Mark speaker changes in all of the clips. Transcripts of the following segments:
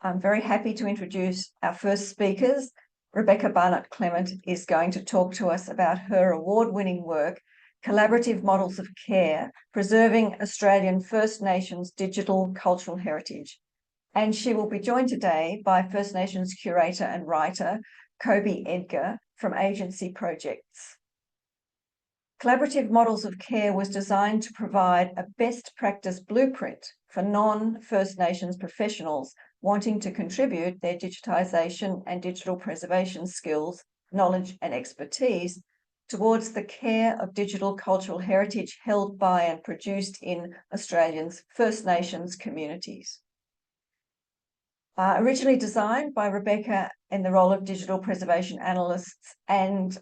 Speaker 1: I'm very happy to introduce our first speakers. Rebecca Barnett-Clement is going to talk to us about her award-winning work, Collaborative Models of Care, Preserving Australian First Nations Digital Cultural Heritage. And she will be joined today by First Nations curator and writer, Kobe Edgar from Agency Projects. Collaborative Models of Care was designed to provide a best practice blueprint for non-First Nations professionals wanting to contribute their digitisation and digital preservation skills, knowledge and expertise towards the care of digital cultural heritage held by and produced in Australians' First Nations communities. Originally designed by Rebecca in the role of digital preservation analyst and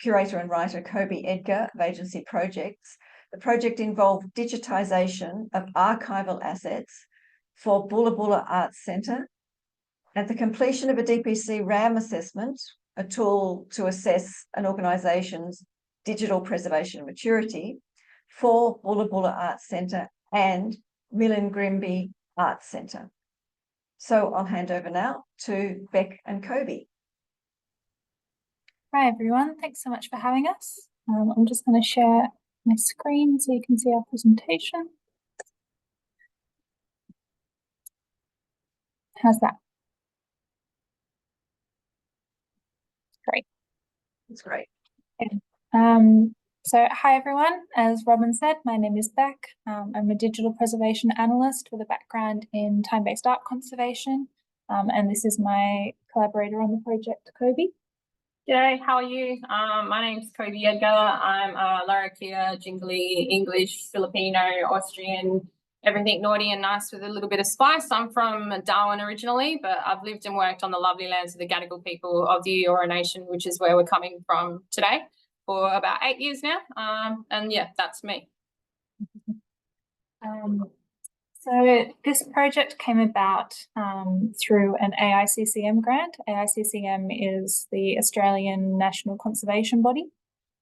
Speaker 1: curator and writer Kobe Edgar of Agency Projects, the project involved digitisation of archival assets for Bulla Bulla Arts Centre. At the completion of a DPC RAM assessment, a tool to assess an organisation's digital preservation maturity for Bulla Bulla Arts Centre and Milingrimbi Arts Centre. So I'll hand over now to Beck and Kobe.
Speaker 2: Hi everyone, thanks so much for having us. I'm just going to share my screen so you can see our presentation. How's that? Great.
Speaker 1: It's great.
Speaker 2: Okay. So hi everyone, as Robin said, my name is Beck. I'm a digital preservation analyst with a background in time-based art conservation, and this is my collaborator on the project, Kobe.
Speaker 3: G'day, how are you? My name's Kobe Edgar. I'm Larrakia, Jingly, English, Filipino, Austrian, everything naughty and nice with a little bit of spice. I'm from Darwin originally, but I've lived and worked on the lovely lands of the Gadigal people of the Eora Nation, which is where we're coming from today, for about 8 years now. And yeah, that's me.
Speaker 2: So this project came about through an AICCM grant. AICCM is the Australian National Conservation Body.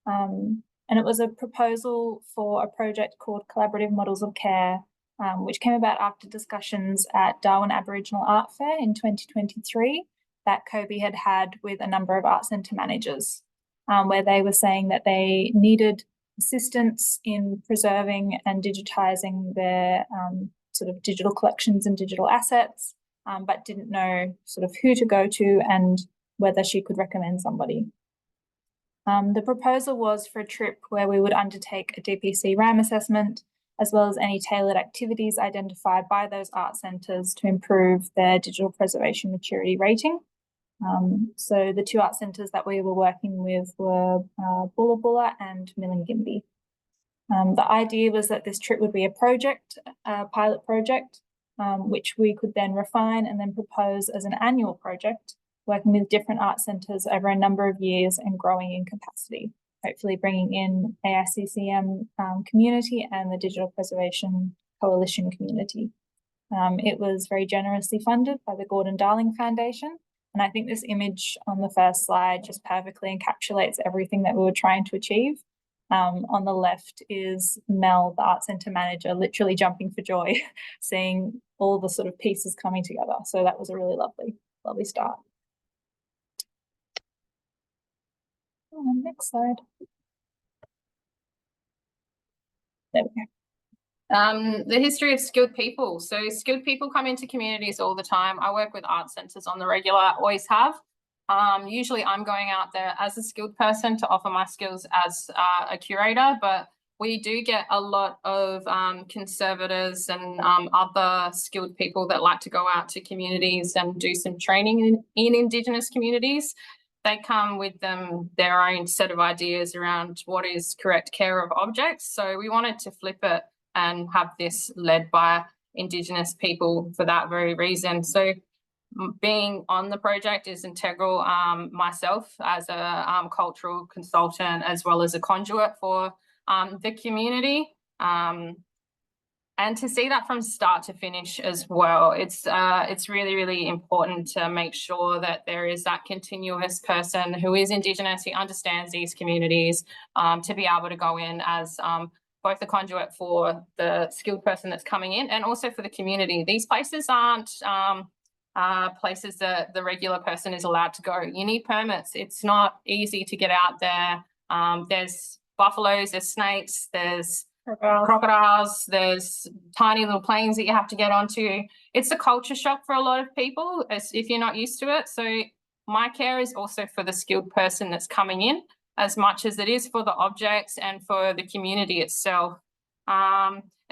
Speaker 2: And it was a proposal for a project called Collaborative Models of Care, which came about after discussions at Darwin Aboriginal Art Fair in 2023 that Kobe had had with a number of art centre managers, where they were saying that they needed assistance in preserving and digitising their sort of digital collections and digital assets, but didn't know sort of who to go to and whether she could recommend somebody. The proposal was for a trip where we would undertake a DPC RAM assessment, as well as any tailored activities identified by those art centres to improve their digital preservation maturity rating. So the two art centres that we were working with were Bulla Bulla and Milingimbi. The idea was that this trip would be a pilot project, which we could then refine and then propose as an annual project, working with different art centres over a number of years and growing in capacity, hopefully bringing in AICCM community and the Digital Preservation Coalition community. It was very generously funded by the Gordon Darling Foundation, and I think this image on the first slide just perfectly encapsulates everything that we were trying to achieve. On the left is Mel, the art centre manager, literally jumping for joy, seeing all the sort of pieces coming together. So that was a really lovely start. Next slide. There we go.
Speaker 3: The history of skilled people. So skilled people come into communities all the time. I work with art centres on the regular, always have. Usually I'm going out there as a skilled person to offer my skills as a curator, but we do get a lot of conservators and other skilled people that like to go out to communities and do some training in Indigenous communities. They come with their own set of ideas around what is correct care of objects. So we wanted to flip it and have this led by Indigenous people for that very reason. So being on the project is integral. Myself as a cultural consultant, as well as a conduit for the community, and to see that from start to finish as well. It's really important to make sure that there is that continuous person who is Indigenous, who understands these communities, to be able to go in as both the conduit for the skilled person that's coming in and also for the community. These places aren't places that the regular person is allowed to go. You need permits. It's not easy to get out there. There's buffaloes, there's snakes, there's crocodiles, there's tiny little planes that you have to get onto. It's a culture shock for a lot of people if you're not used to it. So my care is also for the skilled person that's coming in, as much as it is for the objects and for the community itself.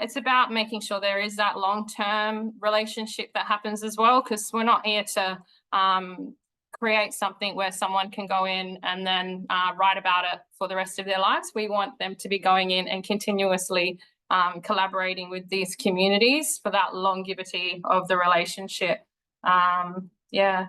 Speaker 3: It's about making sure there is that long-term relationship that happens as well, because we're not here to create something where someone can go in and then write about it for the rest of their lives. We want them to be going in and continuously collaborating with these communities for that longevity of the relationship. Yeah.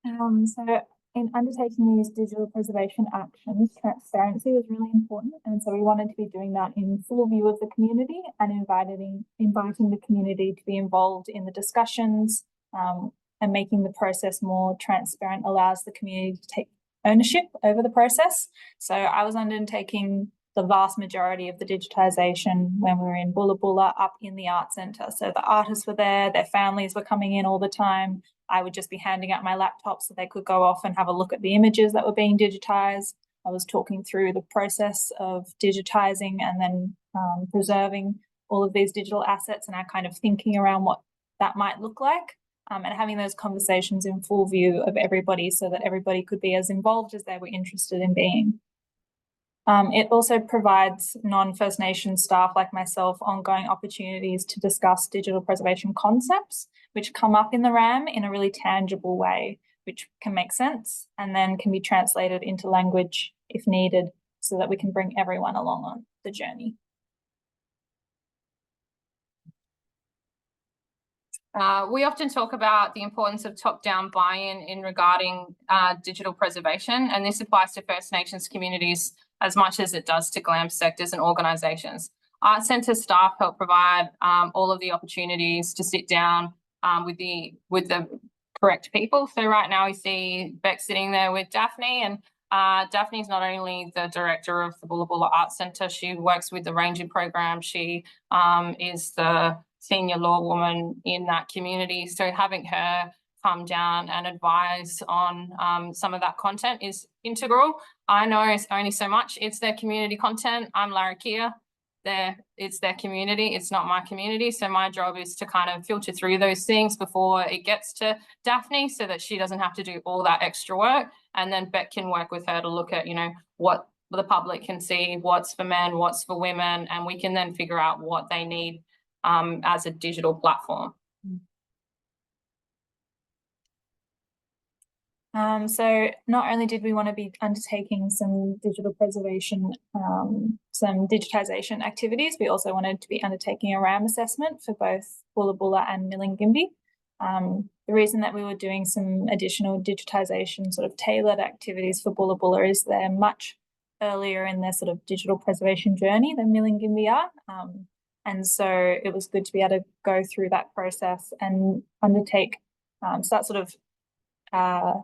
Speaker 2: So in undertaking these digital preservation actions, transparency was really important. And so we wanted to be doing that in full view of the community and inviting the community to be involved in the discussions, and making the process more transparent allows the community to take ownership over the process. So I was undertaking the vast majority of the digitisation when we were in Bulla Bulla up in the art centre. So the artists were there, their families were coming in all the time. I would just be handing out my laptop so they could go off and have a look at the images that were being digitised. I was talking through the process of digitising and then preserving all of these digital assets and our kind of thinking around what that might look like, and having those conversations in full view of everybody so that everybody could be as involved as they were interested in being. It also provides non-First Nation staff like myself ongoing opportunities to discuss digital preservation concepts, which come up in the RAM in a really tangible way, which can make sense and then can be translated into language if needed so that we can bring everyone along on the journey.
Speaker 3: We often talk about the importance of top-down buy-in regarding digital preservation, and this applies to First Nations communities as much as it does to GLAM sectors and organisations. Art Centre staff help provide all of the opportunities to sit down with the correct people. So right now we see Beck sitting there with Daphne, and Daphne is not only the director of the Bulla Bulla Art Centre, she works with the ranging program. She is the senior law woman in that community. So having her come down and advise on some of that content is integral. I know it's only so much. It's their community content. I'm Larrakia. It's their community. It's not my community. So my job is to kind of filter through those things before it gets to Daphne so that she doesn't have to do all that extra work. And then Beck can work with her to look at, what the public can see, what's for men, what's for women, and we can then figure out what they need as a digital platform.
Speaker 2: So not only did we want to be undertaking some digital preservation, some digitisation activities, we also wanted to be undertaking a RAM assessment for both Bulla Bulla and Milingimbi. The reason that we were doing some additional digitisation sort of tailored activities for Bulla Bulla is they're much earlier in their sort of digital preservation journey than Milingimbi are. And so it was good to be able to go through that process and undertake, start sort of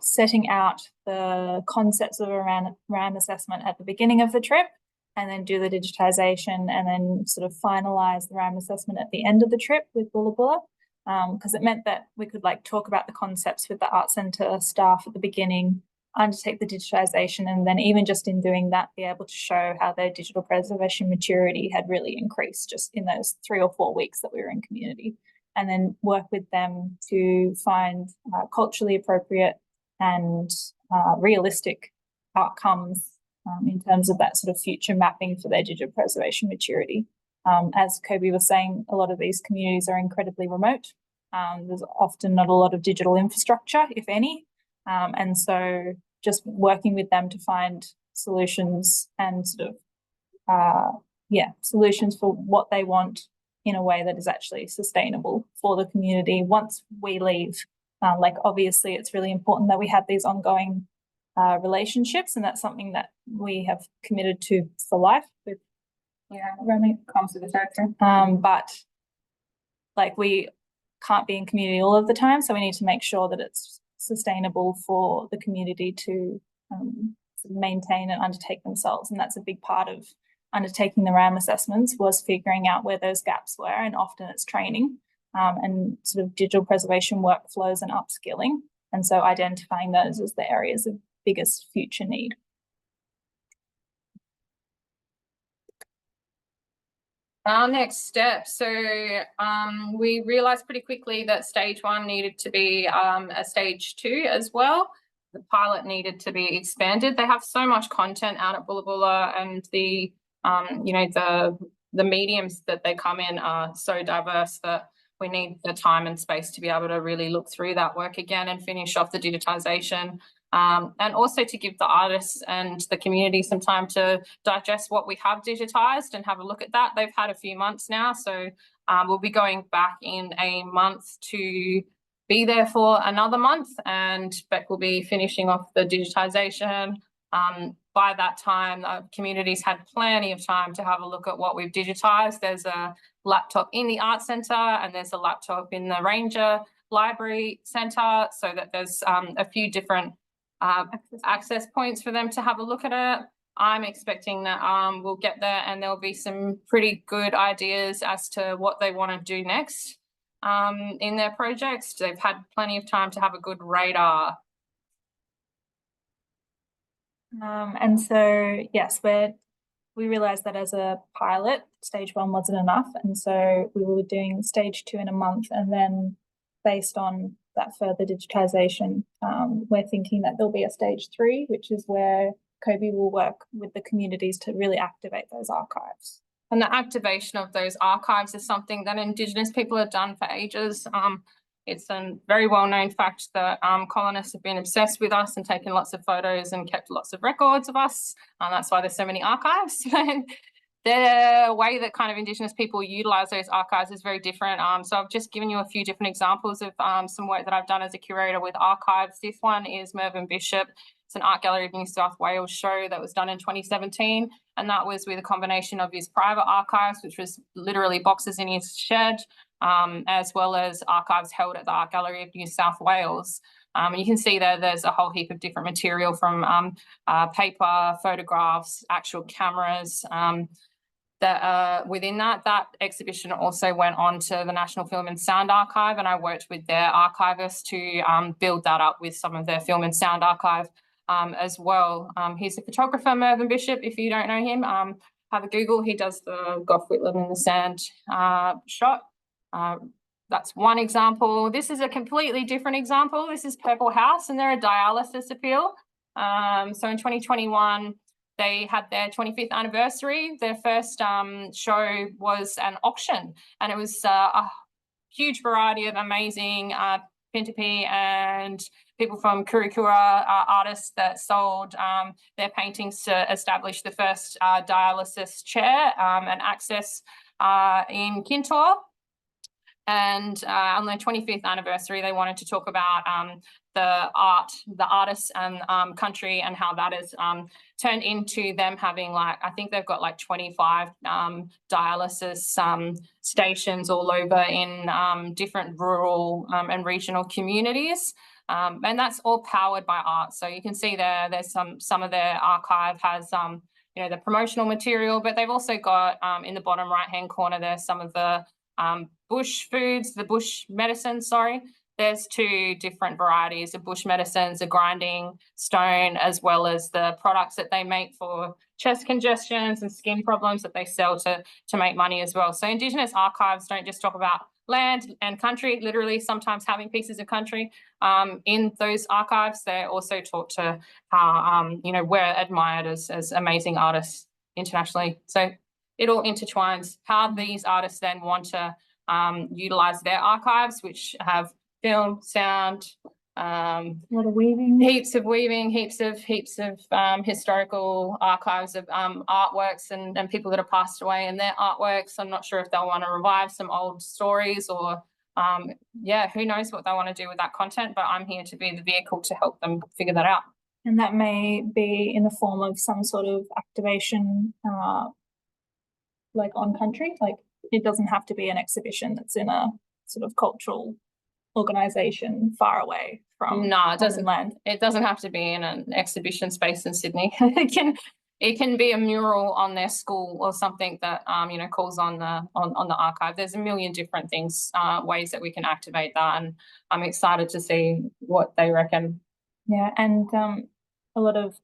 Speaker 2: setting out the concepts of a RAM assessment at the beginning of the trip, and then do the digitisation and then sort of finalise the RAM assessment at the end of the trip with Bulla Bulla, because it meant that we could talk about the concepts with the Art Centre staff at the beginning, undertake the digitisation, and then even just in doing that be able to show how their digital preservation maturity had really increased just in those 3 or 4 weeks that we were in community, and then work with them to find culturally appropriate and realistic outcomes in terms of that sort of future mapping for their digital preservation maturity. As Kobe was saying, a lot of these communities are incredibly remote. There's often not a lot of digital infrastructure, if any. And so just working with them to find solutions and sort of, solutions for what they want in a way that is actually sustainable for the community once we leave. Obviously, it's really important that we have these ongoing relationships, and that's something that we have committed to for life with Romy, comes with the director. But we can't be in community all of the time, so we need to make sure that it's sustainable for the community to maintain and undertake themselves, and that's a big part of undertaking the RAM assessments was figuring out where those gaps were, and often it's training and sort of digital preservation workflows and upskilling. And so identifying those as the areas of biggest future need.
Speaker 3: Our next step. So we realized pretty quickly that stage 1 needed to be a stage 2 as well. The pilot needed to be expanded. They have so much content out at Bulla Bulla, and the mediums that they come in are so diverse that we need the time and space to be able to really look through that work again and finish off the digitization. And also to give the artists and the community some time to digest what we have digitized and have a look at that. They've had a few months now, so we'll be going back in a month to be there for another month, and Beck will be finishing off the digitization. By that time, the community's had plenty of time to have a look at what we've digitized. There's a laptop in the Art Centre and there's a laptop in the Ranger Library Centre, so that there's a few different access points for them to have a look at it. I'm expecting that we'll get there and there'll be some pretty good ideas as to what they want to do next in their projects. They've had plenty of time to have a good radar.
Speaker 2: And so, yes, we realised that as a pilot, stage 1 wasn't enough. And so we were doing stage 2 in a month. And then based on that further digitisation, we're thinking that there'll be a stage 3, which is where Kobe will work with the communities to really activate those archives.
Speaker 3: And the activation of those archives is something that Indigenous people have done for ages. It's a very well-known fact that colonists have been obsessed with us and taken lots of photos and kept lots of records of us. That's why there's so many archives. The way that kind of Indigenous people utilise those archives is very different. So I've just given you a few different examples of some work that I've done as a curator with archives. This one is Mervyn Bishop. It's an Art Gallery of New South Wales show that was done in 2017. And that was with a combination of his private archives, which was literally boxes in his shed, as well as archives held at the Art Gallery of New South Wales. You can see there's a whole heap of different material from paper, photographs, actual cameras, that within that exhibition also went on to the National Film and Sound Archive, and I worked with their archivist to build that up with some of their film and sound archive as well. He's a photographer, Mervyn Bishop. If you don't know him, have a Google. He does the Gough Whitlam in the Sand shot. That's one example. This is a completely different example. This is Purple House, and they're a dialysis appeal. So in 2021, they had their 25th anniversary. Their first show was an auction, and it was a huge variety of amazing Pintupi and people from Kurikura artists that sold their paintings to establish the first dialysis chair and access in Kintore. And on their 25th anniversary, they wanted to talk about the artists and country, and how that has turned into them having I think they've got 25 dialysis stations all over in different rural and regional communities. And that's all powered by art. So you can see there's some of their archive has the promotional material, but they've also got in the bottom right-hand corner there's some of the bush foods, the bush medicine, sorry. There's 2 different varieties of bush medicines, a grinding stone, as well as the products that they make for chest congestions and skin problems that they sell to make money as well. So Indigenous archives don't just talk about land and country, literally sometimes having pieces of country in those archives. They're also taught to how, we're admired as amazing artists internationally. So it all intertwines. How these artists then want to utilise their archives, which have film, sound,
Speaker 2: a lot of weaving,
Speaker 3: heaps of historical archives of artworks and people that have passed away and their artworks. I'm not sure if they'll want to revive some old stories or who knows what they want to do with that content, but I'm here to be the vehicle to help them figure that out.
Speaker 2: And that may be in the form of some sort of activation on country. It doesn't have to be an exhibition that's in a sort of cultural organisation far away from
Speaker 3: it doesn't
Speaker 2: land.
Speaker 3: It doesn't have to be in an exhibition space in Sydney. It can it can be a mural on their school or something that you know, calls on the archive. There's a million different things, ways that we can activate that, and I'm excited to see what they reckon.
Speaker 2: Yeah, and a lot of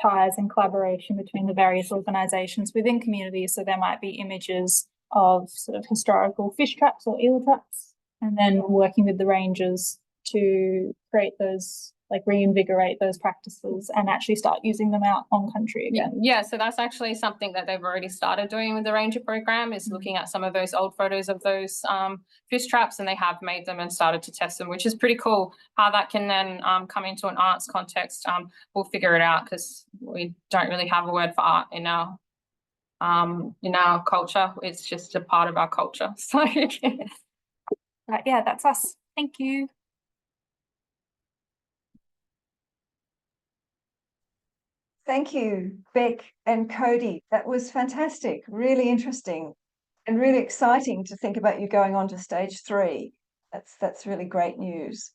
Speaker 2: ties and collaboration between the various organisations within communities. So there might be images of sort of historical fish traps or eel traps, and then working with the rangers to create those, like reinvigorate those practices and actually start using them out on country again.
Speaker 3: Yeah, so that's actually something that they've already started doing with the Ranger program, is looking at some of those old photos of those fish traps, and they have made them and started to test them, which is pretty cool. How that can then come into an arts context, we'll figure it out, because we don't really have a word for art in our culture. It's just a part of our culture. So
Speaker 2: Right, yeah, that's us. Thank you.
Speaker 1: Thank you, Beck and Cody. That was fantastic, really interesting, and really exciting to think about you going on to stage 3. That's really great news.